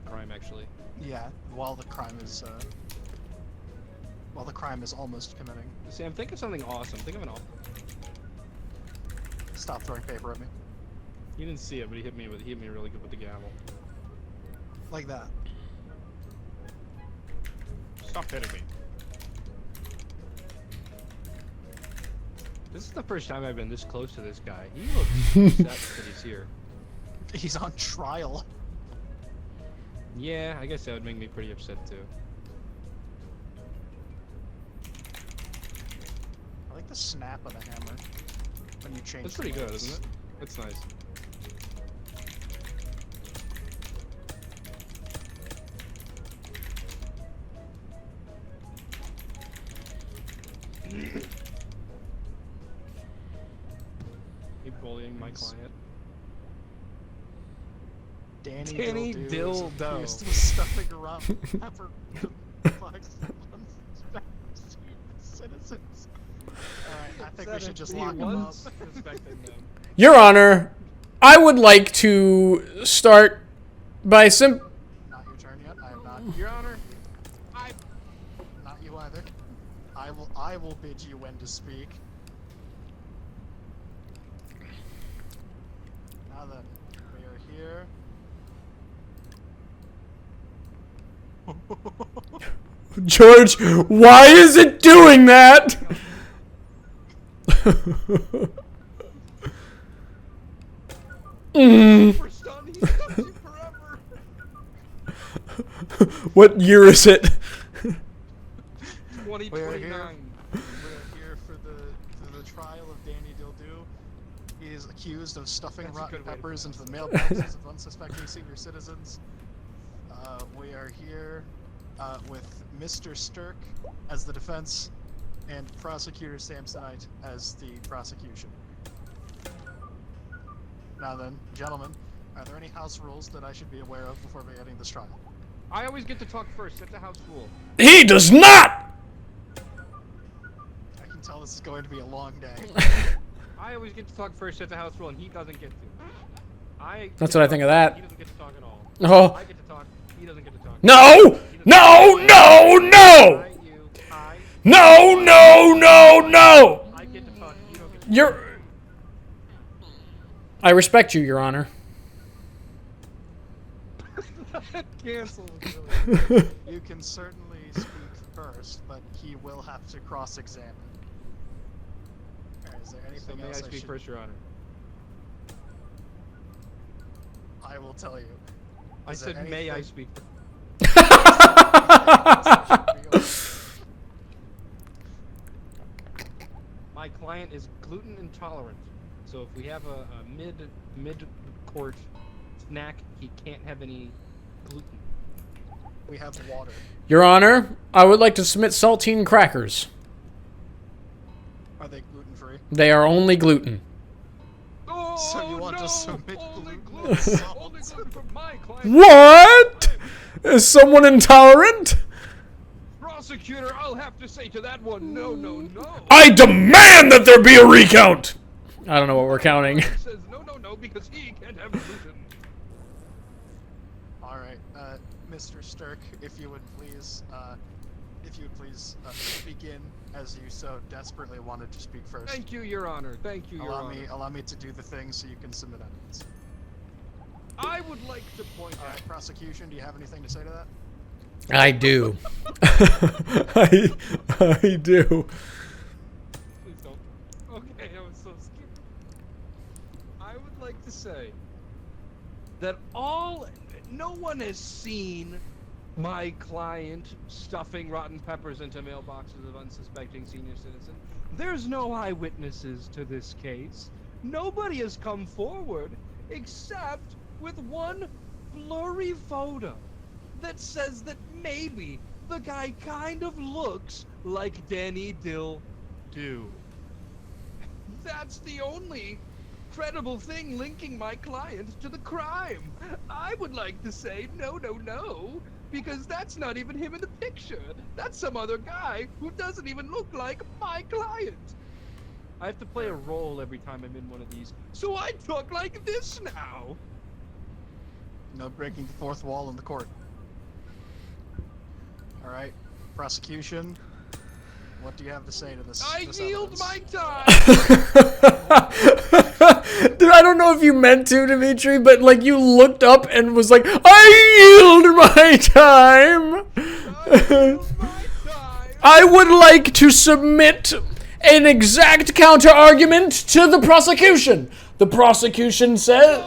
crime, actually. Yeah, while the crime is almost committing. Sam, think of something awesome. Think of an. Stop throwing paper at me. You didn't see it, but he hit me really good with the gavel. Like that. Stop hitting me. This is the first time I've been this close to this guy. He looks upset that he's here. He's on trial. Yeah, I guess that would make me pretty upset too. I like the snap of the hammer when you change. That's pretty good, isn't it? That's nice. Keep bullying my client. Danny Dildo. Accused of stuffing around pepper citizens. Alright, I think we should just lock him up. Your Honor, I would like to start by Not your turn yet. I am not. Your Honor, Not you either. I will bid you when to speak. Now then, we are here. George, why is it doing that? What year is it? 2029. We are here for the trial of Danny Dildo. He is accused of stuffing That's a rotten good way to peppers into pronounce the mailboxes of unsuspecting senior citizens. We are here with Mr. Stirk as the defense and Prosecutor Samsonite as the prosecution. Now then, gentlemen, are there any house rules that I should be aware of before beginning this trial? I always get to talk first. That's a house rule. He does not! I can tell this is going to be a long day. I always get to talk first. That's a house rule, and he doesn't get to. That's what I think of that. He doesn't get to talk at all. Oh. I get to talk. He doesn't get to talk. No! No! No! No! No! No! No! No! I get to talk. You don't get to talk. You're... I respect you, Your Honor. Cancel. You can certainly speak first, but he will have to cross-examine. Is there anything May I else speak should... first, Your Honor? I will tell you. I Is there said, may I anything- speak first? My client is gluten intolerant, so if we have a mid-court snack, he can't have any gluten. We have water. Your Honor, I would like to submit saltine crackers. Are they gluten-free? They are only gluten. Oh, So you want no! to submit Only gluten and salt? Only gluten for my client. What? Is someone intolerant? Prosecutor, I'll have to say to that one, no, no, no. I demand that there be a recount! I don't know what we're counting. Says no, no, no, because he can't have gluten. Alright, Mr. Stirk, if you would please begin as you so desperately wanted to speak first. Thank you, Your Honor. Thank you, Your Honor. Allow me to do the thing so you can submit evidence. I would like to point out. Alright, prosecution, do you have anything to say to that? I do. I do. Please don't. Okay, I was so scared. I would like to say that no one has seen my client stuffing rotten peppers into mailboxes of unsuspecting senior citizens. There's no eyewitnesses to this case. Nobody has come forward except with one blurry photo that says that maybe the guy kind of looks like Danny Dildo. That's the only credible thing linking my client to the crime. I would like to say no, no, no, because that's not even him in the picture. That's some other guy who doesn't even look like my client. I have to play a role every time I'm in one of these, so I talk like this now. No breaking the fourth wall in the court. All right, prosecution. What do you have to say to this? I this yield evidence? my time. Dude, I don't know if you meant to, Dimitri, but like you looked up and was like, I yield my time. I yield my time. I would like to submit an exact counter argument to the prosecution. The prosecution says,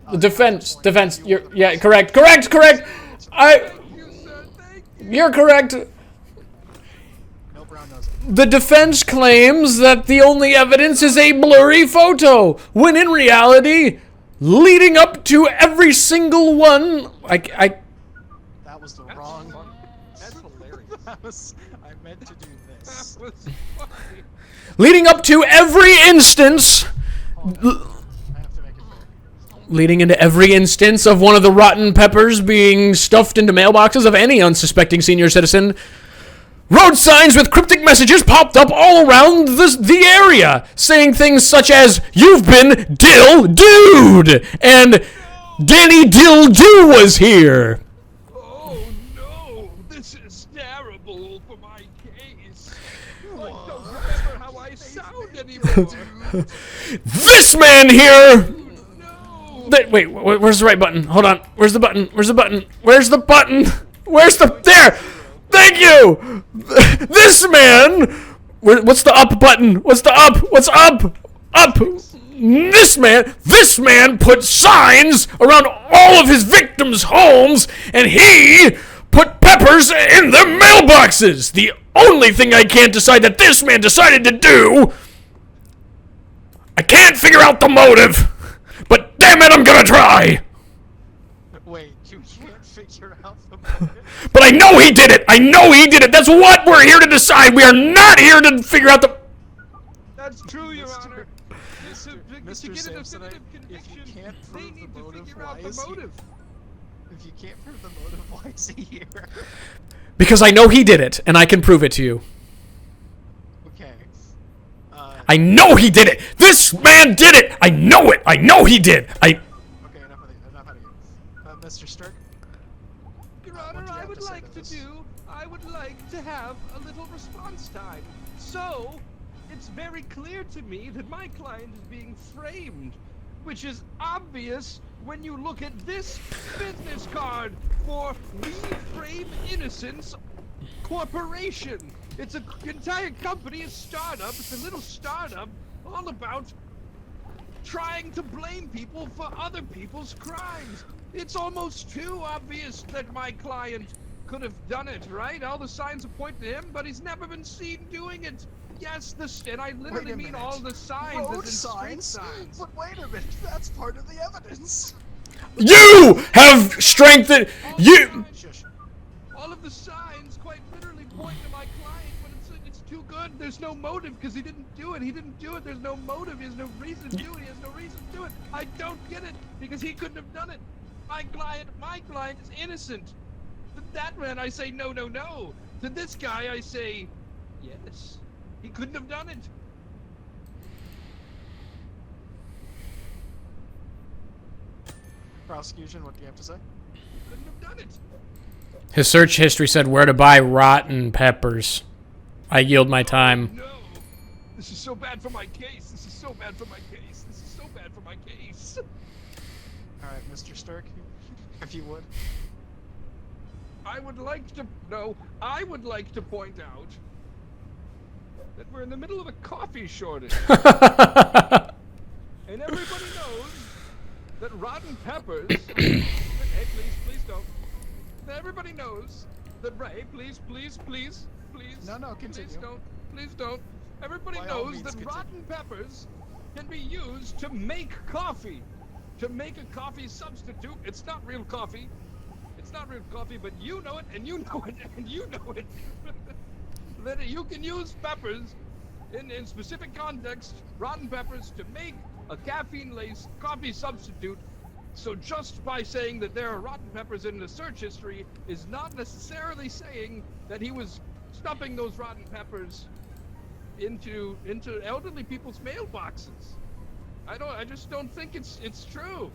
Oh, the defense, yeah, correct. thank you, sir. Thank you. You're correct. No brown nose. The defense claims that the only evidence is a blurry photo, when in reality, leading up to every single one, That was the That's wrong. funny. That's hilarious. That was. I meant to do this. That was funny. leading up to every instance, I have to make it fair. leading into every instance of one of the rotten peppers being stuffed into mailboxes of any unsuspecting senior citizen. Road signs with cryptic messages popped up all around the area, saying things such as, "You've been Dill-Dude," and "Danny Dill-Do was here." Oh no, this is terrible for my case. I don't remember how I sound anymore. This man here... No. Wait, where's the right button? Hold on. Where's the button? Where's the button? Where's the button? Where's the... There! Thank you! This man... What's the up button? What's the up? What's up? Up! This man put signs around all of his victims' homes, and he put peppers in their mailboxes! The only thing I can't decide that this man decided to do... I can't figure out the motive, but damn it, I'm gonna try! Wait, you can't figure out the motive? But I know he did it! I know he did it! That's what we're here to decide! We are not here to figure out the... That's true, Your Mr. Honor. Mr. To get a Samsonite, definitive if you conviction, can't they prove need the to motive, figure out why the is he? motive. If you can't prove the motive, why is he here? Because I know he did it, and I can prove it to you. Okay. I know he did it! This man did it! I know it! I know he did! Okay, enough out of you. Mr. Sturk? Your what Honor, do you I have would to say like to to this? I would like to have a little response time. So, it's very clear to me that my client is being framed, which is obvious when you look at this business card for We Frame Innocence Corporation. It's an entire company, a startup. It's a little startup all about trying to blame people for other people's crimes. It's almost too obvious that my client could have done it, right? All the signs point to him, but he's never been seen doing it. Yes, and I literally Wait a mean minute. all the signs, Road as in street signs? signs. But wait a minute, that's part of the evidence. You have strengthened... You... Shush. All of the signs quite literally point to my client, but it's too good. There's no motive because he didn't do it. He didn't do it. There's no motive. He has no reason to do it. He has no reason to do it. I don't get it because he couldn't have done it. My client is innocent. To that man, I say no. To this guy, I say yes. He couldn't have done it. Prosecution, what do you have to say? He couldn't have done it. His search history said where to buy rotten peppers. I yield my time. No. This is so bad for my case. This is so bad for my case. This is so bad for my case. Alright, Mr. Sturk, if you would. I would like to point out that we're in the middle of a coffee shortage. And everybody knows that rotten peppers... Hey, please don't. Everybody knows that... Hey, please. No, continue. Please don't. Everybody By all knows means, that continue. rotten peppers can be used to make coffee. To make a coffee substitute. It's not real coffee. It's not real coffee, but you know it, and you know it, and you know it. That you can use peppers in specific context, rotten peppers, to make a caffeine-laced coffee substitute. So just by saying that there are rotten peppers in the search history is not necessarily saying that he was stuffing those rotten peppers into elderly people's mailboxes. I just don't think it's true.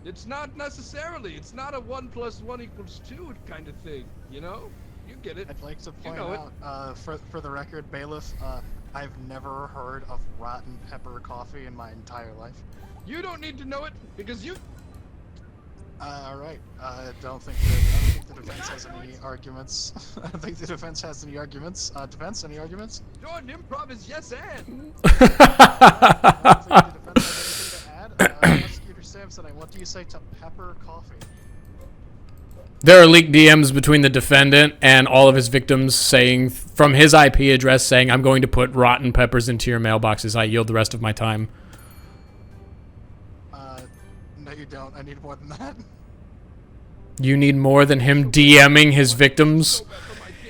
It's not necessarily. It's not a 1 + 1 = 2 kind of thing. You know? You get it. I'd like to point know it. out, for the record, Bailiff, I've never heard of rotten pepper coffee in my entire life. You don't need to know it because you. All right. I don't think the defense has any arguments. I don't think the defense has any arguments. Defense, any arguments? Jordan, improv is yes and. I don't think the defense has anything to add. Prosecutor Samsonite, what do you say to pepper coffee? There are leaked DMs between the defendant and all of his victims saying, from his IP address, saying, I'm going to put rotten peppers into your mailboxes. I yield the rest of my time. No, you don't. I need more than that. You need more than him DMing his victims?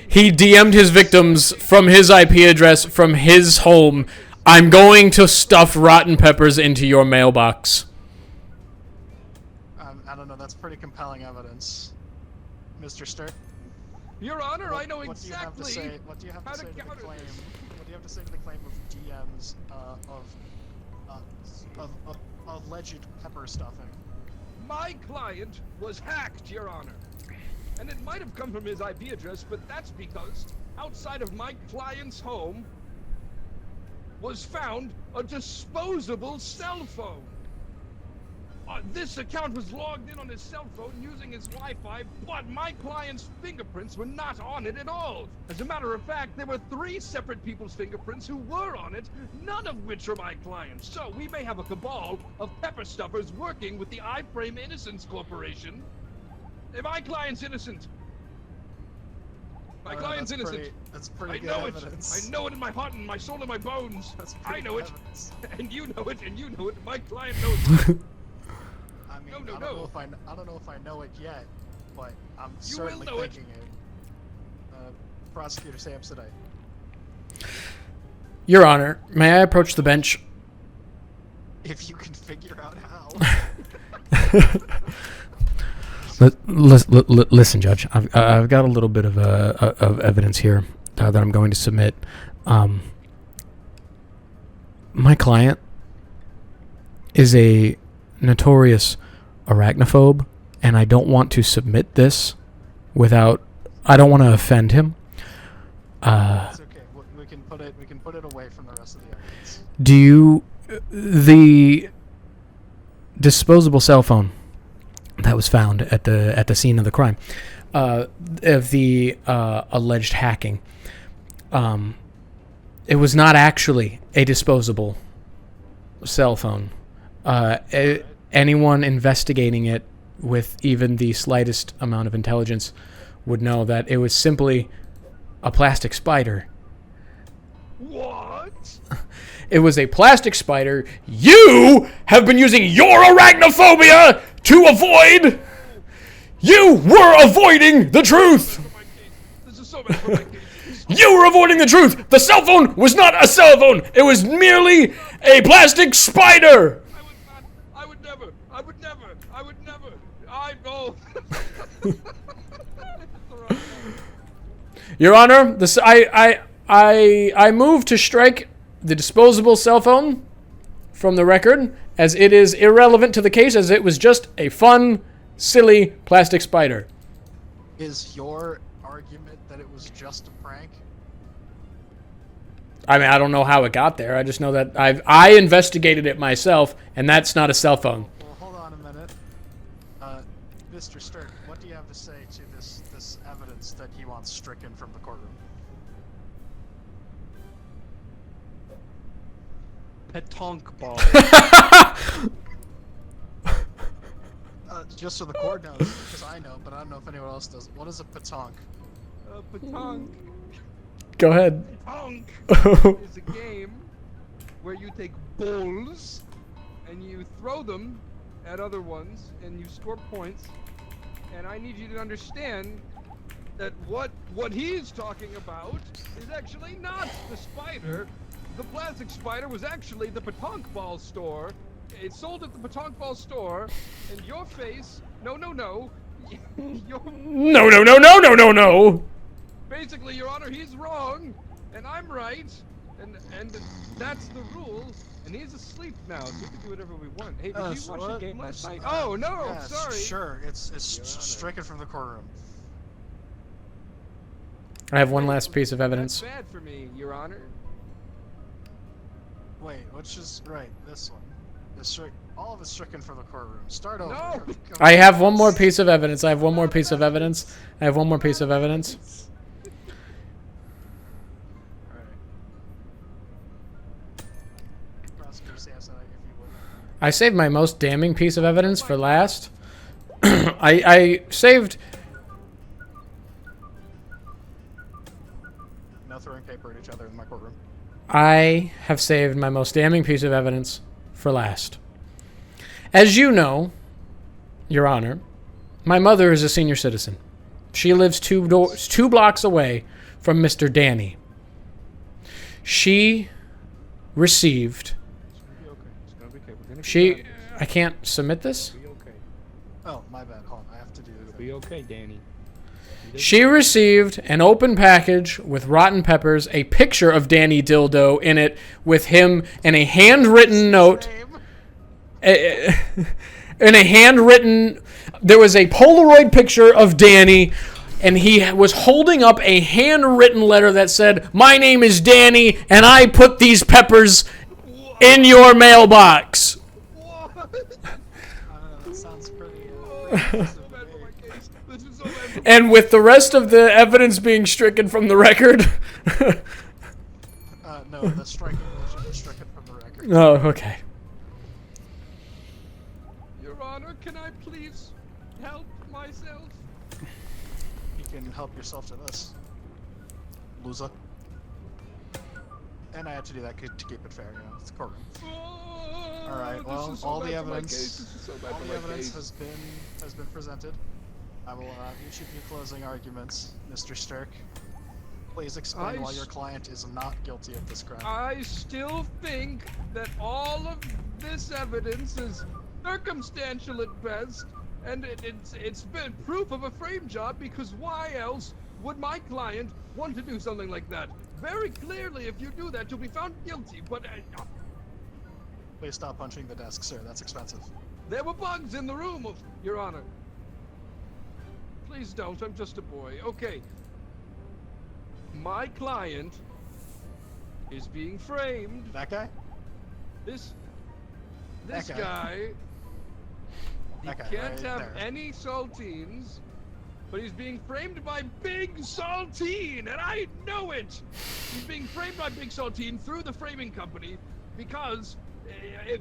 He DM'd his victims from his IP address, from his home. I'm going to stuff rotten peppers into your mailbox. I don't know. That's pretty compelling evidence. Mr. Sturt? Your Honor, I know What do you have to exactly. say? What do you have how to say to to the counter claim? this. What do you have to say to the claim of DMs of alleged pepper stuffing? My client was hacked, Your Honor. And it might have come from his IP address, but that's because outside of my client's home was found a disposable cell phone. This account was logged in on his cell phone using his Wi-Fi, but my client's fingerprints were not on it at all. As a matter of fact, there were 3 separate people's fingerprints who were on it, none of which are my clients. So we may have a cabal of pepper stuffers working with the iFrame Innocence Corporation. My client's innocent. My client's innocent. That's pretty I good know evidence. it. I know it in my heart and my soul and my bones. That's I pretty know good it. evidence. And you know it, and you know it. My client knows it. I mean, No. I don't know if I know it yet, but I'm You will certainly know it. thinking it. Prosecutor Samsonite. Your Honor, may I approach the bench? If you can figure out how. Listen, Judge. I've got a little bit of evidence here that I'm going to submit. My client is a notorious arachnophobe, and I don't want to submit this without. I don't want to offend him. It's okay. We can put it away from the rest of the evidence. Do you the disposable cell phone that was found at the scene of the crime, of the alleged hacking? It was not actually a disposable cell phone. Anyone investigating it with even the slightest amount of intelligence would know that it was simply a plastic spider. What? It was a plastic spider. You have been using your arachnophobia to avoid. You were avoiding the truth. This is so bad for my case. You were avoiding the truth. The cell phone was not a cell phone. It was merely a plastic spider. I would never. I know. Your Honor, I move to strike the disposable cell phone from the record, as it is irrelevant to the case, as it was just a fun, silly plastic spider. Is your argument that it was just a prank? I mean, I don't know how it got there. I just know that I investigated it myself, and that's not a cell phone. Well, hold on a minute. Mr. Sturt, what do you have to say to this evidence that he wants stricken from the courtroom? Petonk ball. Just so the court knows, because I know, but I don't know if anyone else does. What is a petanque? Petonk. Go ahead. Petonk is a game where you take balls and you throw them at other ones and you score points. And I need you to understand that what he's talking about is actually not the spider. The plastic spider was actually the petanque ball store. It's sold at the petanque ball store, and your face, no. No. Basically, Your Honor, he's wrong, and I'm right. and that's the rule. And he's asleep now, so we can do whatever we want. Hey, did you So watch what? the game last night? Oh no, Yeah, sorry. Sure, it's Your Honor. stricken from the courtroom. I have one last piece of evidence. That's bad for me, Your Honor. Wait, which is right? This one. All of it's stricken from the courtroom. Start over. No. I have one more piece of evidence. I have one more piece of evidence. I have one more piece of evidence. Alright. Prosecutor Samsonite, if you would. I saved my most damning piece of evidence for last. I saved... No throwing paper at each other in my courtroom. I have saved my most damning piece of evidence for last. As you know, Your Honor, my mother is a senior citizen. She lives two blocks away from Mr. Danny. She received... It's gonna be okay. It's gonna be okay. We're gonna She... I can't submit this? It'll be okay. Oh, my bad. Hold on. I have to do It'll the be okay, Danny. She received an open package with rotten peppers, a picture of Danny Dildo in it with him, and a handwritten note. In a handwritten... There was a Polaroid picture of Danny, and he was holding up a handwritten letter that said, "My name is Danny, and I put these peppers in your mailbox." What? That sounds pretty. So bad for my case. This is so bad for And with the rest of the evidence being stricken from the record... No, the striking was stricken from the record. Oh, okay. Your Honor, can I please help myself? You can help yourself to this, loser. And I had to do that to keep it fair, you know, it's a courtroom. All right. Well, all the evidence has been presented. I will allow each of you closing arguments, Mr. Stirk. Please explain why your client is not guilty of this crime. I still think that all of this evidence is circumstantial at best, and it's been proof of a frame job, because why else would my client want to do something like that? Very clearly, if you do that, you'll be found guilty, but Please stop punching the desk, sir. That's expensive. there were bugs in the room, Your Honor. Please don't, I'm just a boy. Okay. My client is being framed. That guy? This That guy. guy, he That guy can't right have there. any saltines, but he's being framed by Big Saltine, and I know it! He's being framed by Big Saltine through the framing company because if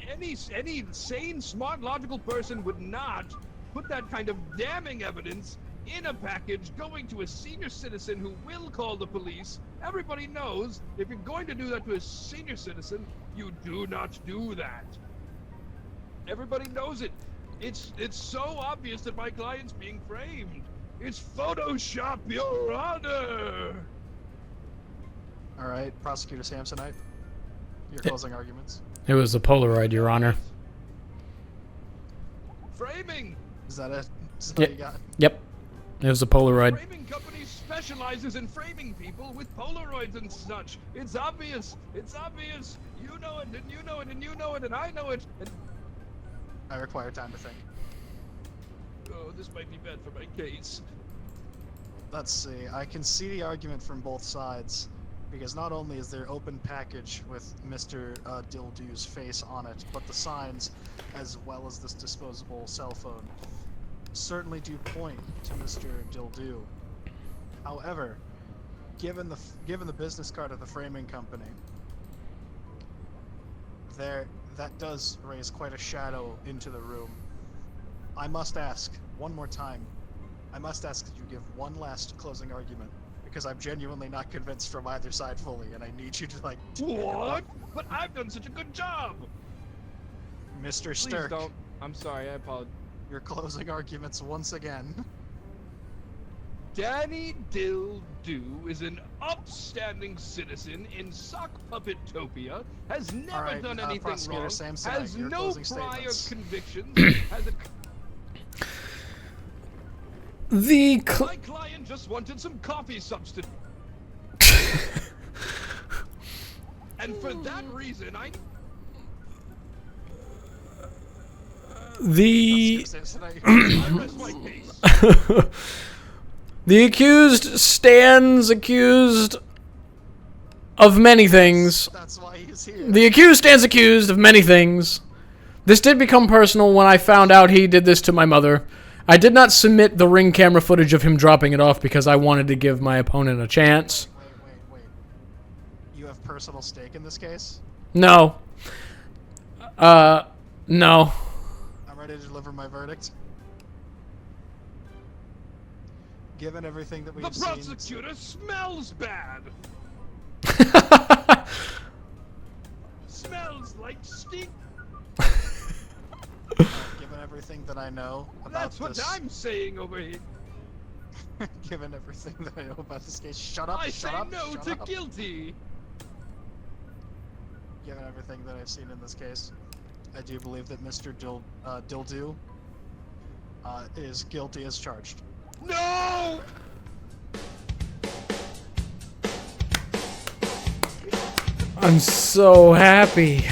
any sane, smart, logical person would not put that kind of damning evidence in a package going to a senior citizen who will call the police. Everybody knows if you're going to do that to a senior citizen, you do not do that. Everybody knows it. It's so obvious that my client's being framed. It's Photoshop, Your Honor. All right, Prosecutor Samsonite. Your closing arguments. It was a Polaroid, Your Honor. Framing. Is that it? Is that all Yep. you got? Yep. It was a Polaroid. Framing company specializes in framing people with Polaroids and such. It's obvious. It's obvious. You know it, and you know it, and you know it, and I know it. And I require time to think. oh, this might be bad for my case. Let's see. I can see the argument from both sides, because not only is there open package with Mr. Dildu's face on it, but the signs, as well as this disposable cell phone, certainly do point to Mr. Dildu. However, given the business card of the framing company, that does raise quite a shadow into the room. I must ask one more time. I must ask that you give one last closing argument, because I'm genuinely not convinced from either side fully, and I need you to What? But I've done such a good job. Mr. Please Stirk, don't. I'm sorry. I apologize. your closing arguments once again. Danny Dildu is an upstanding citizen in sock puppetopia, has never Alright, done anything Prosecutor wrong, Samsonite, has your no closing prior statements. convictions, has a... My client just wanted some coffee substitute. And for that reason, I The Samsonite. I rest my case. the accused stands accused of many things. That's why he's here. The accused stands accused of many things. This did become personal when I found out he did this to my mother. I did not submit the Ring camera footage of him dropping it off because I wanted to give my opponent a chance. Wait. You have personal stake in this case? No. No. I'm ready to deliver my verdict. Given everything that we've The seen... prosecutor smells bad. Smells like stink. Given everything that I know about That's what this... I'm saying over here. Given everything that I know about this case... Shut up, I shut say up, no shut to up. guilty. Given everything that I've seen in this case, I do believe that Mr. Dildu is guilty as charged. No! I'm so happy.